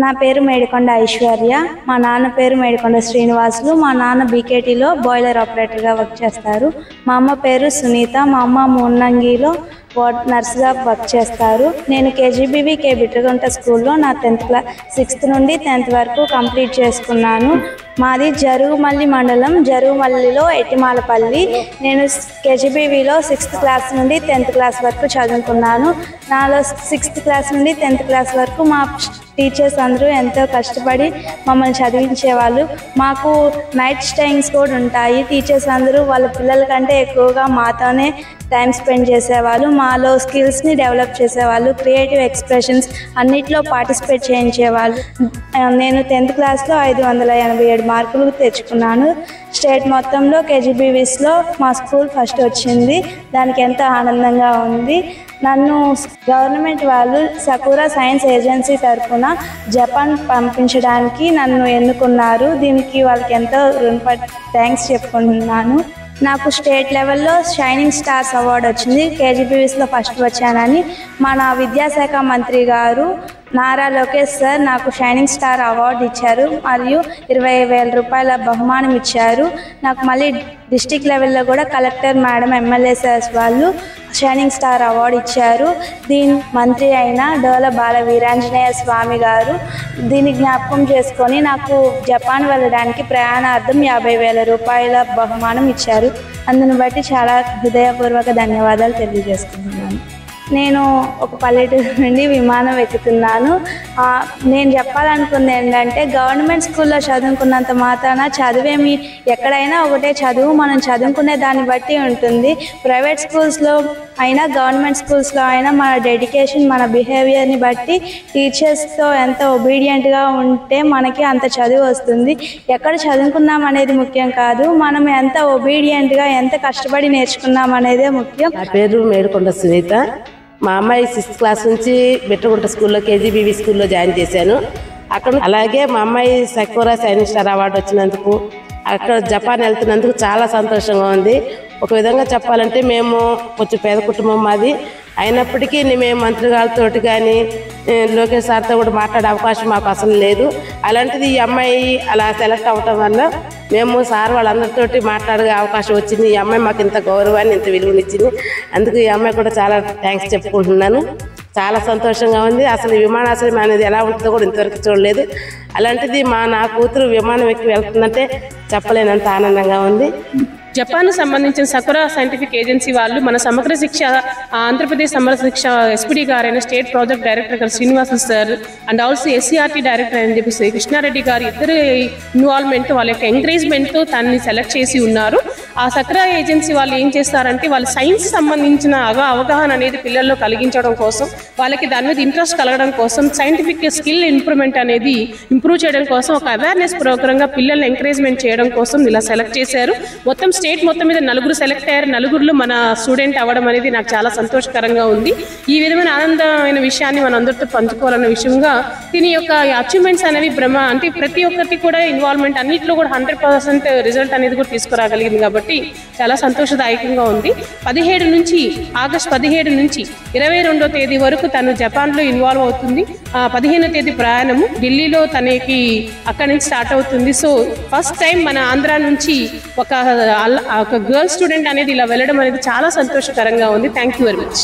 నా పేరు మేడికొండ ఐశ్వర్య. మా నాన్న పేరు మేడికొండ శ్రీనివాసులు. మా నాన్న బీకేటీలో బాయిలర్ ఆపరేటర్గా వర్క్ చేస్తారు. మా అమ్మ పేరు సునీత. మా అమ్మ మున్నంగిలో నర్సుగా వర్క్ చేస్తారు. నేను కేజీబీవీ కే బిట్రగుంట స్కూల్లో నా 10th క్లాస్ 6th నుండి 10th వరకు కంప్లీట్ చేసుకున్నాను. మాది జరుగుమల్లి మండలం, జరుగుమల్లిలో ఎట్టిమాలపల్లి. నేను కేజీబీవీలో 6th క్లాస్ నుండి 10th క్లాస్ వరకు చదువుకున్నాను. నాలో 6th క్లాస్ నుండి 10th క్లాస్ వరకు మా టీచర్స్ అందరూ ఎంతో కష్టపడి మమ్మల్ని చదివించేవాళ్ళు. మాకు నైట్ స్టేయింగ్స్ కూడా ఉంటాయి. టీచర్స్ అందరూ వాళ్ళ పిల్లల కంటే ఎక్కువగా మాతోనే టైం స్పెండ్ చేసేవాళ్ళు. మాలో స్కిల్స్ని డెవలప్ చేసేవాళ్ళు. క్రియేటివ్ ఎక్స్ప్రెషన్స్ అన్నిట్లో పార్టిసిపేట్ చేయించేవాళ్ళు. నేను 10th క్లాస్లో 587 మార్కులు తెచ్చుకున్నాను. స్టేట్ మొత్తంలో కేజీబీవీస్లో మా స్కూల్ ఫస్ట్ వచ్చింది. దానికి ఎంతో ఆనందంగా ఉంది. నన్ను గవర్నమెంట్ వాళ్ళు సకురా సైన్స్ ఏజెన్సీ తరఫున జపాన్ పంపించడానికి నన్ను ఎన్నుకున్నారు. దీనికి వాళ్ళకి ఎంతో థ్యాంక్స్ చెప్పుకుంటున్నాను. నాకు స్టేట్ లెవెల్లో షైనింగ్ స్టార్స్ అవార్డు వచ్చింది. కేజీబీవీస్లో ఫస్ట్ వచ్చానని మన విద్యాశాఖ మంత్రి గారు నారా లోకేష్ సార్ నాకు షైనింగ్ స్టార్ అవార్డు ఇచ్చారు. మరియు 20,000 రూపాయల బహుమానం ఇచ్చారు. నాకు మళ్ళీ డిస్టిక్ లెవెల్లో కూడా కలెక్టర్ మేడం, ఎమ్మెల్యే సార్స్ వాళ్ళు షైనింగ్ స్టార్ అవార్డు ఇచ్చారు. దీని మంత్రి అయిన డోల బాల వీరాంజనేయ స్వామి గారు దీన్ని జ్ఞాపకం చేసుకొని నాకు జపాన్ వెళ్ళడానికి ప్రయాణార్థం 50,000 రూపాయల బహుమానం ఇచ్చారు. అందుని బట్టి చాలా హృదయపూర్వక ధన్యవాదాలు తెలియజేసుకుంటున్నాను. నేను ఒక పల్లెటూరు నుండి విమానం ఎక్కుతున్నాను. నేను చెప్పాలనుకుంది ఏంటంటే, గవర్నమెంట్ స్కూల్లో చదువుకున్నంత మాత్రాన చదివేమి ఎక్కడైనా ఒకటే చదువు. మనం చదువుకునే దాన్ని బట్టి ఉంటుంది. ప్రైవేట్ స్కూల్స్లో అయినా గవర్నమెంట్ స్కూల్స్లో అయినా మన డెడికేషన్, మన బిహేవియర్ని బట్టి టీచర్స్తో ఎంత ఒబీడియంట్గా ఉంటే మనకి అంత చదువు వస్తుంది. ఎక్కడ చదువుకున్నాం అనేది ముఖ్యం కాదు, మనం ఎంత ఒబీడియంట్గా ఎంత కష్టపడి నేర్చుకున్నాం అనేదే ముఖ్యం. నా పేరు మేడికొండ సునీత. మా అమ్మాయి 6th క్లాస్ నుంచి బిట్రగుంట స్కూల్లో కేజీబీవీ స్కూల్లో జాయిన్ చేశాను. అక్కడ అలాగే మా అమ్మాయి సకురా సైనింగ్ స్టార్ అవార్డు వచ్చినందుకు, అక్కడ జపాన్ వెళ్తున్నందుకు చాలా సంతోషంగా ఉంది. ఒక విధంగా చెప్పాలంటే మేము కొంచెం పేద కుటుంబం మాది అయినప్పటికీ మేము మంత్రి గారితో కానీ లోకేష్ సార్తో కూడా మాట్లాడే అవకాశం మాకు అసలు లేదు. అలాంటిది ఈ అమ్మాయి అలా సెలెక్ట్ అవ్వటం వల్ల మేము సార్ వాళ్ళందరితోటి మాట్లాడే అవకాశం వచ్చింది. ఈ అమ్మాయి మాకు ఇంత గౌరవాన్ని, ఇంత విలువనిచ్చింది. అందుకు ఈ అమ్మాయి కూడా చాలా థ్యాంక్స్ చెప్పుకుంటున్నాను. చాలా సంతోషంగా ఉంది. అసలు విమానాశ్రయం అనేది ఎలా ఉంటుందో కూడా ఇంతవరకు చూడలేదు. అలాంటిది నా కూతురు విమానం ఎక్కి వెళ్తుందంటే చెప్పలేనంత ఆనందంగా ఉంది. జపాన్ సంబంధించిన సకురా సైంటిఫిక్ ఏజెన్సీ వాళ్ళు మన సమగ్ర శిక్ష, ఆంధ్రప్రదేశ్ సమగ్ర శిక్ష ఎస్పీడీ గారైన స్టేట్ ప్రాజెక్ట్ డైరెక్టర్ గారు Srinivasulu sir and also SCERT director అని చెప్పేసి కృష్ణారెడ్డి గారు ఇద్దరు ఇన్వాల్వ్మెంట్, వాళ్ళ యొక్క ఎంకరేజ్మెంట్తో తనని సెలెక్ట్ చేసి ఉన్నారు. ఆ సకురా ఏజెన్సీ వాళ్ళు ఏం చేస్తారంటే, వాళ్ళ సైన్స్ సంబంధించిన అవగాహన అనేది పిల్లల్లో కలిగించడం కోసం, వాళ్ళకి దాని మీద ఇంట్రెస్ట్ కలగడం కోసం, సైంటిఫిక్ స్కిల్ ఇంప్రూవ్మెంట్ అనేది ఇంప్రూవ్ చేయడం కోసం ఒక అవేర్నెస్ ప్రోగ్రామ్గా పిల్లల్ని ఎంకరేజ్మెంట్ చేయడం కోసం ఇలా సెలెక్ట్ చేశారు. మొత్తం స్టేట్ మొత్తం మీద 4 సెలెక్ట్ అయ్యారు. 4లో మన స్టూడెంట్ అవ్వడం అనేది నాకు చాలా సంతోషకరంగా ఉంది. ఈ విధమైన ఆనందమైన విషయాన్ని మన అందరితో పంచుకోవాలన్న విషయంగా దీని యొక్క అచీవ్మెంట్స్ అనేవి అంటే ప్రతి ఒక్కరికి కూడా ఇన్వాల్వ్మెంట్ అన్నింటిలో కూడా 100% రిజల్ట్ అనేది కూడా తీసుకురాగలిగింది. కాబట్టి చాలా సంతోషదాయకంగా ఉంది. ఆగస్టు 17 నుంచి 22వ తేదీ వరకు తను జపాన్లో ఇన్వాల్వ్ అవుతుంది. 15వ తేదీ ప్రయాణము ఢిల్లీలో తనకి అక్కడి నుంచి స్టార్ట్ అవుతుంది. సో ఫస్ట్ టైం మన ఆంధ్ర నుంచి ఒక గర్ల్ స్టూడెంట్ అనేది ఇలా వెళ్ళడం అనేది చాలా సంతోషకరంగా ఉంది. Thank you very much.